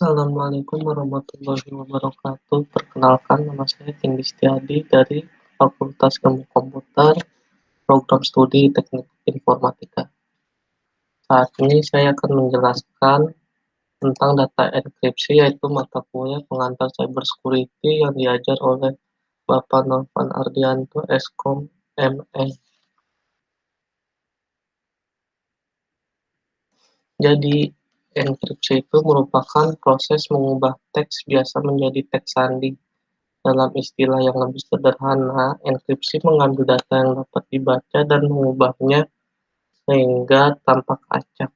Assalamualaikum warahmatullahi wabarakatuh. Perkenalkan, nama saya Tinggi Setiadi dari Fakultas Ilmu Komputer, Program Studi Teknik Informatika. Saat ini saya akan menjelaskan tentang data enkripsi, yaitu mata kuliah pengantar cybersecurity yang diajar oleh Bapak Novan Ardianto, Eskom, ME. Jadi, enkripsi itu merupakan proses mengubah teks biasa menjadi teks sandi. Dalam istilah yang lebih sederhana, enkripsi mengambil data yang dapat dibaca dan mengubahnya sehingga tampak acak.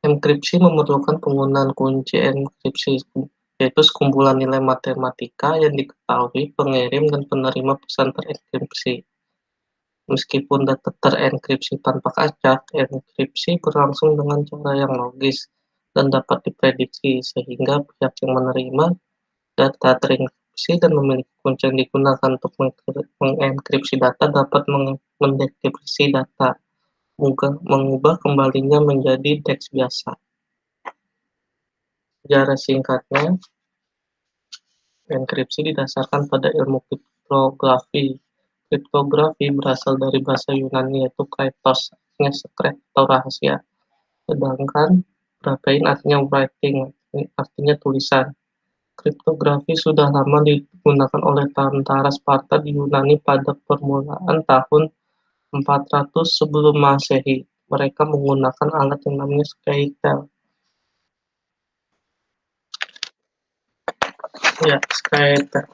Enkripsi memerlukan penggunaan kunci enkripsi, yaitu sekumpulan nilai matematika yang diketahui pengirim dan penerima pesan terenkripsi. Meskipun data terenkripsi tanpa acak, enkripsi berlangsung dengan cara yang logis dan dapat diprediksi, sehingga pihak yang menerima data terenkripsi dan memiliki kunci yang digunakan untuk mengenkripsi data dapat mendekripsi data, mengubah kembalinya menjadi teks biasa. Sejarah singkatnya, enkripsi didasarkan pada ilmu kriptografi. Kriptografi berasal dari bahasa Yunani yaitu kriptos, artinya secret atau rahasia. Sedangkan graphein artinya writing, artinya tulisan. Kriptografi sudah lama digunakan oleh tentara Sparta di Yunani pada permulaan tahun 400 sebelum Masehi. Mereka menggunakan alat yang namanya Skytel. Ya, Skytel.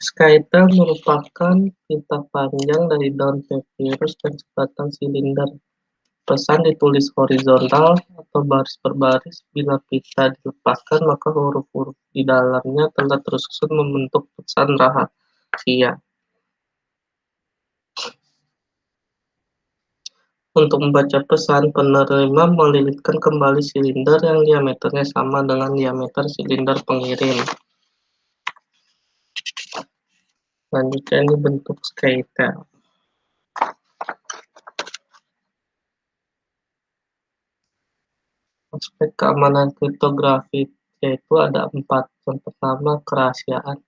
Skytel merupakan tinta panjang dari daun papirus dan sebatang silinder. Pesan ditulis horizontal atau baris per baris. Bila pita dilepaskan, maka huruf-huruf di dalamnya telah tersusun membentuk pesan rahasia. Untuk membaca pesan, penerima melilitkan kembali silinder yang diameternya sama dengan diameter silinder pengirim. Selanjutnya ini bentuk Skytel. Aspek keamanan kriptografi yaitu ada 4. Yang pertama, kerahasiaan.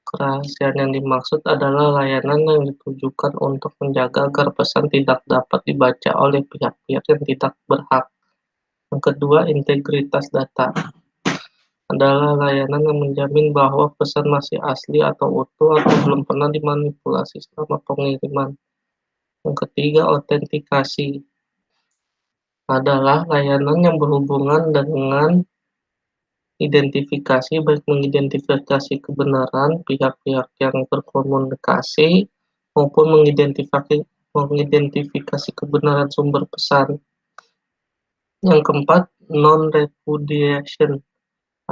Kerahasiaan yang dimaksud adalah layanan yang ditujukan untuk menjaga agar pesan tidak dapat dibaca oleh pihak-pihak yang tidak berhak. Yang kedua, integritas data adalah layanan yang menjamin bahwa pesan masih asli atau utuh atau belum pernah dimanipulasi selama pengiriman. Yang ketiga, autentikasi adalah layanan yang berhubungan dengan identifikasi, baik mengidentifikasi kebenaran pihak-pihak yang berkomunikasi maupun mengidentifikasi kebenaran sumber pesan. Yang keempat, non-repudiation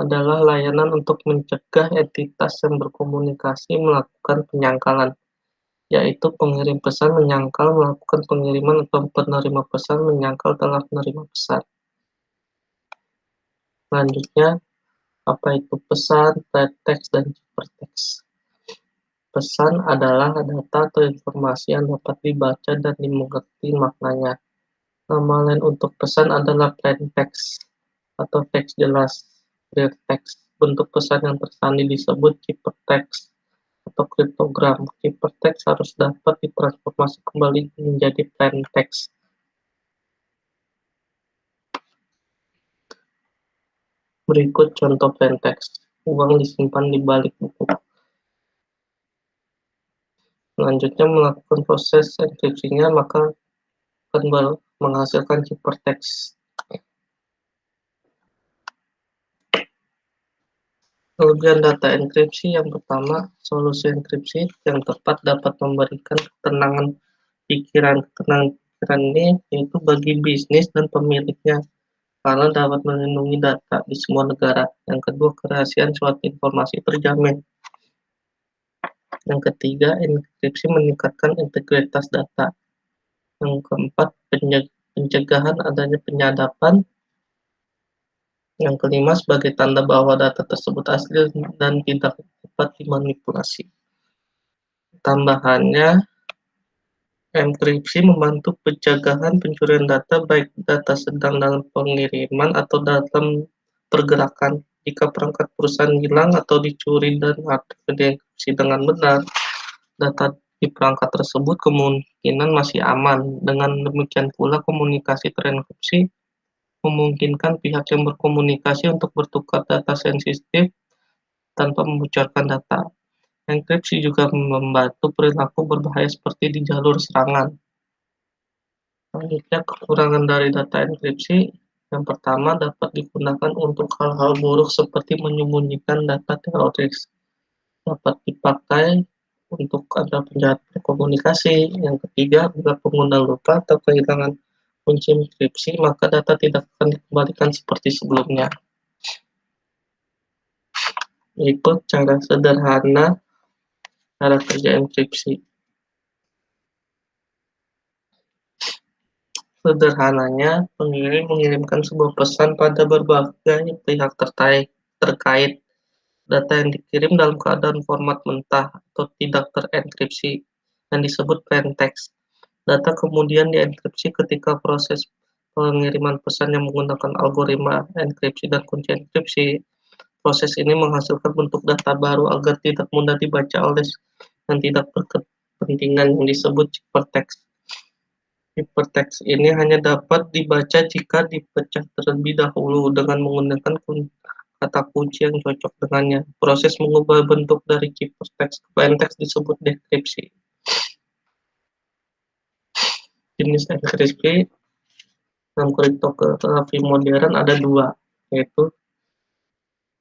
adalah layanan untuk mencegah entitas yang berkomunikasi melakukan penyangkalan, yaitu pengirim pesan menyangkal melakukan pengiriman atau penerima pesan menyangkal telah menerima pesan. Selanjutnya, apa itu pesan, plaintext, dan ciphertext? Pesan adalah data atau informasi yang dapat dibaca dan dimengerti maknanya. Nama lain untuk pesan adalah plaintext atau teks jelas, clear text. Bentuk pesan yang tersandi disebut ciphertext atau kriptogram. Ciphertext harus dapat ditransformasi kembali menjadi plaintext. Berikut contoh plaintext. Uang disimpan di balik buku. Selanjutnya melakukan proses enkripsinya, maka akan menghasilkan ciphertext. Kelebihan data enkripsi yang pertama, solusi enkripsi yang tepat dapat memberikan ketenangan pikiran. Ketenangan pikiran ini yaitu bagi bisnis dan pemiliknya, karena dapat melindungi data di semua negara. Yang kedua, kerahasiaan suatu informasi terjamin. Yang ketiga, enkripsi meningkatkan integritas data. Yang keempat, pencegahan adanya penyadapan. Yang kelima, sebagai tanda bahwa data tersebut asli dan tidak dapat dimanipulasi. Tambahannya, Enkripsi membantu pencegahan pencurian data, baik data sedang dalam pengiriman atau dalam pergerakan. Jika perangkat perusahaan hilang atau dicuri dan harus dienkripsi dengan benar, data di perangkat tersebut kemungkinan masih aman. Dengan demikian pula, komunikasi terenkripsi memungkinkan pihak yang berkomunikasi untuk bertukar data sensitif tanpa membocorkan data. Enkripsi juga membantu perilaku berbahaya seperti di jalur serangan. Selanjutnya, kekurangan dari data enkripsi yang pertama dapat digunakan untuk hal-hal buruk seperti menyembunyikan data teroris. Dapat dipakai untuk ada penjahat berkomunikasi. Yang ketiga, bila pengguna lupa atau kehilangan kunci enkripsi, maka data tidak akan dikembalikan seperti sebelumnya. Berikut cara sederhana cara kerja enkripsi. Sederhananya, pengirim mengirimkan sebuah pesan pada berbagai pihak terkait. Data yang dikirim dalam keadaan format mentah atau tidak terenkripsi, yang disebut plain text. Data kemudian dienkripsi ketika proses pengiriman pesan yang menggunakan algoritma enkripsi dan kunci enkripsi. Proses ini menghasilkan bentuk data baru agar tidak mudah dibaca oleh yang tidak berkepentingan, yang disebut ciphertext. Ciphertext ini hanya dapat dibaca jika dipecah terlebih dahulu dengan menggunakan kata kunci yang cocok dengannya. Proses mengubah bentuk dari ciphertext ke plaintext disebut dekripsi. Jenis enkripsi dalam kriptografi modern ada dua, yaitu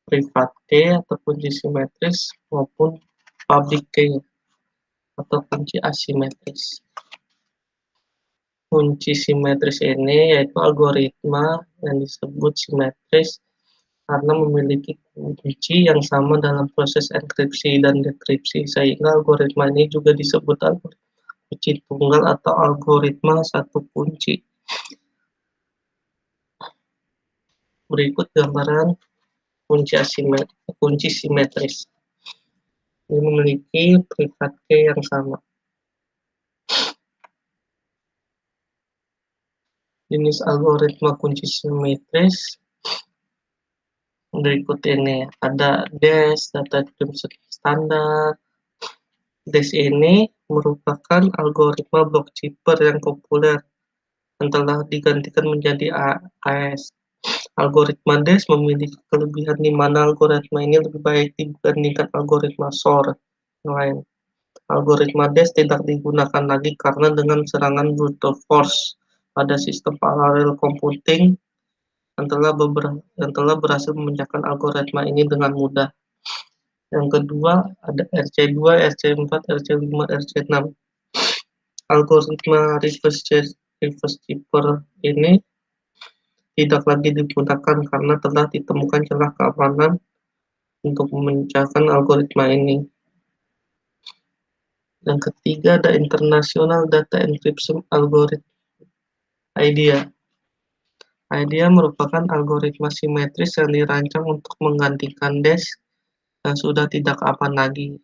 private key atau kunci simetris maupun public key atau kunci asimetris. Kunci simetris ini yaitu algoritma yang disebut simetris karena memiliki kunci yang sama dalam proses enkripsi dan dekripsi, sehingga algoritma ini juga disebut algoritma kunci tunggal atau algoritma satu kunci. Berikut gambaran kunci simetris. Ini memiliki private key yang sama. Jenis algoritma kunci simetris berikut ini. Ada DES, data encryption standar. DES ini merupakan algoritma block cipher yang populer yang telah digantikan menjadi AES. Algoritma DES memiliki kelebihan di mana algoritma ini lebih baik dibandingkan algoritma SOR yang lain. Algoritma DES tidak digunakan lagi karena dengan serangan brute force pada sistem paralel computing yang telah berhasil memecahkan algoritma ini dengan mudah. Yang kedua ada RC2, RC4, RC5, RC6. Algoritma reverse cipher ini tidak lagi digunakan karena telah ditemukan celah keamanan untuk memecahkan algoritma ini. Yang ketiga ada International Data Encryption Algorithm IDEA. IDEA merupakan algoritma simetris yang dirancang untuk menggantikan DES yang sudah tidak aman lagi.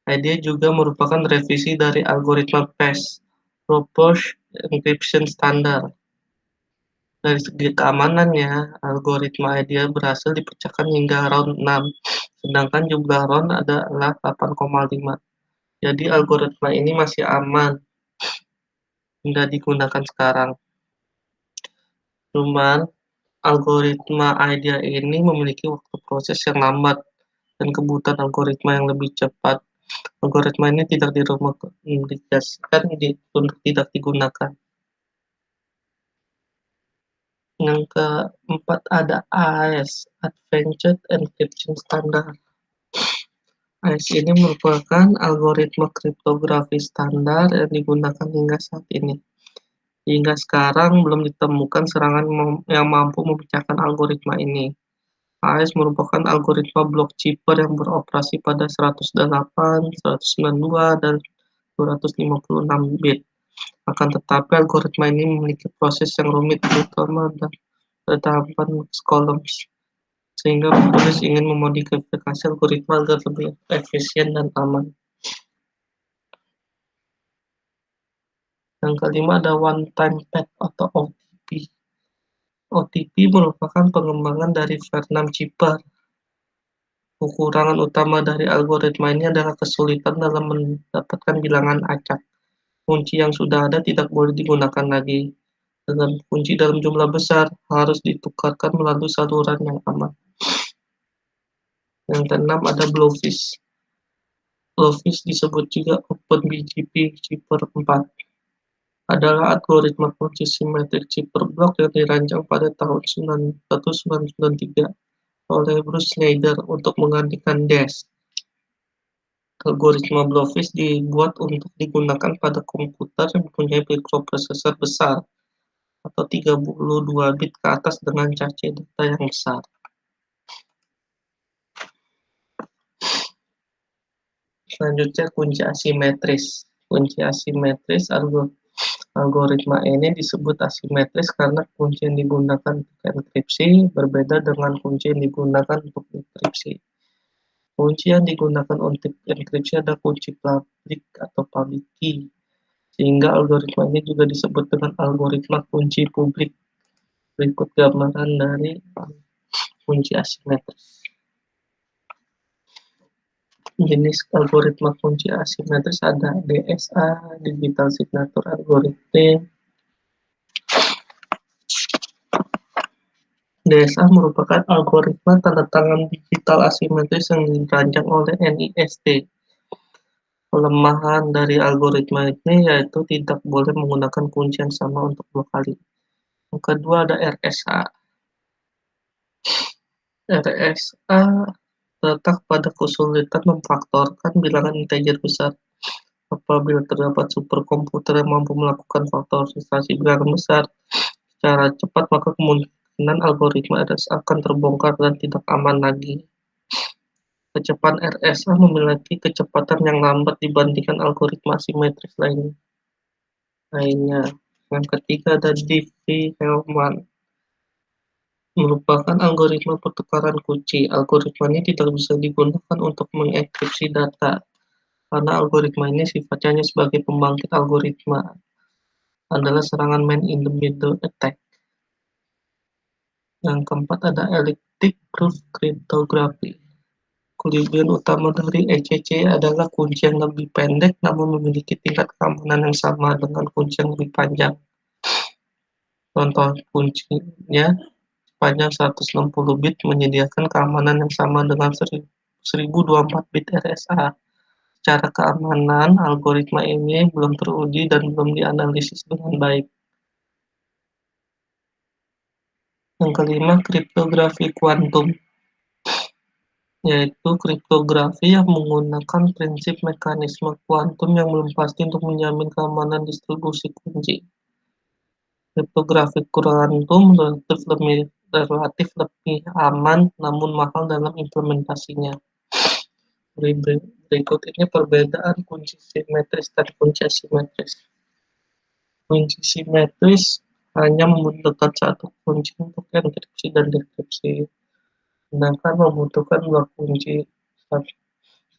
IDEA juga merupakan revisi dari algoritma PES, Proposed Encryption Standard. Dari segi keamanannya, algoritma IDEA berhasil dipecahkan hingga round 6, sedangkan jumlah round adalah 8,5. Jadi algoritma ini masih aman hingga digunakan sekarang. Cuman algoritma IDEA ini memiliki waktu proses yang lambat dan kebutuhan algoritma yang lebih cepat. Algoritma ini tidak direkomendasikan untuk tidak digunakan. Yang keempat ada AES, Advanced Encryption Standard. AES ini merupakan algoritma kriptografi standar yang digunakan hingga saat ini. Hingga sekarang belum ditemukan serangan yang mampu memecahkan algoritma ini. AES merupakan algoritma block cipher yang beroperasi pada 108, 192, dan 256 bit. Akan tetapi algoritma ini memiliki proses yang rumit, terutama tahapan mixed columns, sehingga penulis ingin memodifikasi algoritma agar lebih efisien dan aman. Yang kelima ada one time pad atau OTP. OTP merupakan pengembangan dari Vernam Chipper. Kekurangan utama dari algoritma ini adalah kesulitan dalam mendapatkan bilangan acak. Kunci yang sudah ada tidak boleh digunakan lagi. Dengan kunci dalam jumlah besar, harus ditukarkan melalui saluran yang aman. Yang keenam ada Blowfish. Blowfish disebut juga OpenBGP Chipper 4. Adalah algoritma kunci simetrik Chipper block yang dirancang pada tahun 1993 oleh Bruce Schneider untuk menggantikan DES. Algoritma Blowfish dibuat untuk digunakan pada komputer yang mempunyai mikroprosesor besar atau 32 bit ke atas dengan cache data yang besar. Selanjutnya kunci asimetris. Kunci asimetris algoritma ini disebut asimetris karena kunci yang digunakan untuk enkripsi berbeda dengan kunci yang digunakan untuk enkripsi. Kunci yang digunakan untuk enkripsi ada kunci publik atau public key, sehingga algoritma ini juga disebut dengan algoritma kunci publik. Berikut gambaran dari kunci asimetris. Jenis algoritma kunci asimetris ada DSA, Digital Signature Algorithm. DSA merupakan algoritma tanda tangan digital asimetris yang dirancang oleh NIST. Kelemahan dari algoritma ini yaitu tidak boleh menggunakan kunci yang sama untuk 2 kali. Yang kedua ada RSA. RSA terletak pada kesulitan memfaktorkan bilangan integer besar. Apabila terdapat superkomputer yang mampu melakukan faktorisasi bilangan besar secara cepat, maka kemungkinan algoritma RSA akan terbongkar dan tidak aman lagi. Kecepatan RSA memiliki kecepatan yang lambat dibandingkan algoritma asimetris lainnya. Yang ketiga ada Diffie-Hellman. Merupakan algoritma pertukaran kunci. Algoritma ini tidak bisa digunakan untuk mengenkripsi data, karena algoritma ini sifatnya hanya sebagai pembangkit algoritma. Adalah serangan man-in-the-middle attack. Yang keempat ada elliptic proof cryptography. Kelebihan utama dari ECC adalah kunci yang lebih pendek namun memiliki tingkat keamanan yang sama dengan kunci yang lebih panjang. Contoh kuncinya panjang 160 bit menyediakan keamanan yang sama dengan 1024 bit RSA. Secara keamanan, algoritma ini belum teruji dan belum dianalisis dengan baik. Yang kelima, kriptografi kuantum, yaitu kriptografi yang menggunakan prinsip mekanisme kuantum yang belum pasti untuk menjamin keamanan distribusi kunci. Kriptografi kuantum relatif lebih aman namun mahal dalam implementasinya. Berikut ini perbedaan kunci simetris dan kunci asimetris. Kunci simetris hanya membutuhkan satu kunci untuk enkripsi dan dekripsi,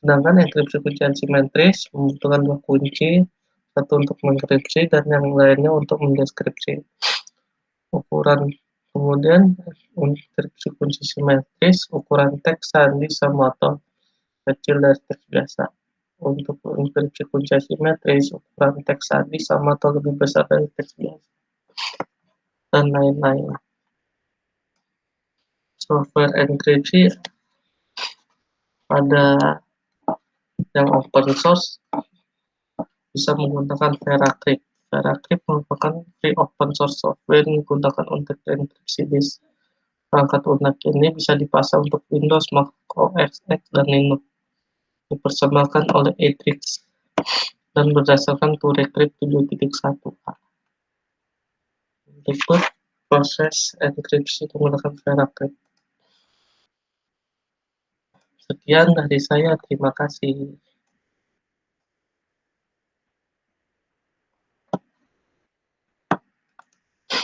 sedangkan enkripsi kunci asimetris membutuhkan 2 kunci, satu untuk mengenkripsi dan yang lainnya untuk mendeskripsi. Kemudian enkripsi kunci simetris, ukuran teks sandi sama atau kecil dari teks biasa. Untuk enkripsi kunci asimetris, ukuran teks sandi sama atau lebih besar dari teks biasa, dan lain-lain. Software enkripsi ada yang open source bisa menggunakan VeraCrypt. VeraCrypt merupakan free open source software yang digunakan untuk enkripsi disk. Perangkat lunak ini bisa dipasang untuk Windows, Mac OS X, dan Linux. Dipersembahkan oleh Atrix dan berdasarkan TureCrypt 7.1a. Berikut proses enkripsi menggunakan VeraCrypt. Sekian dari saya, terima kasih.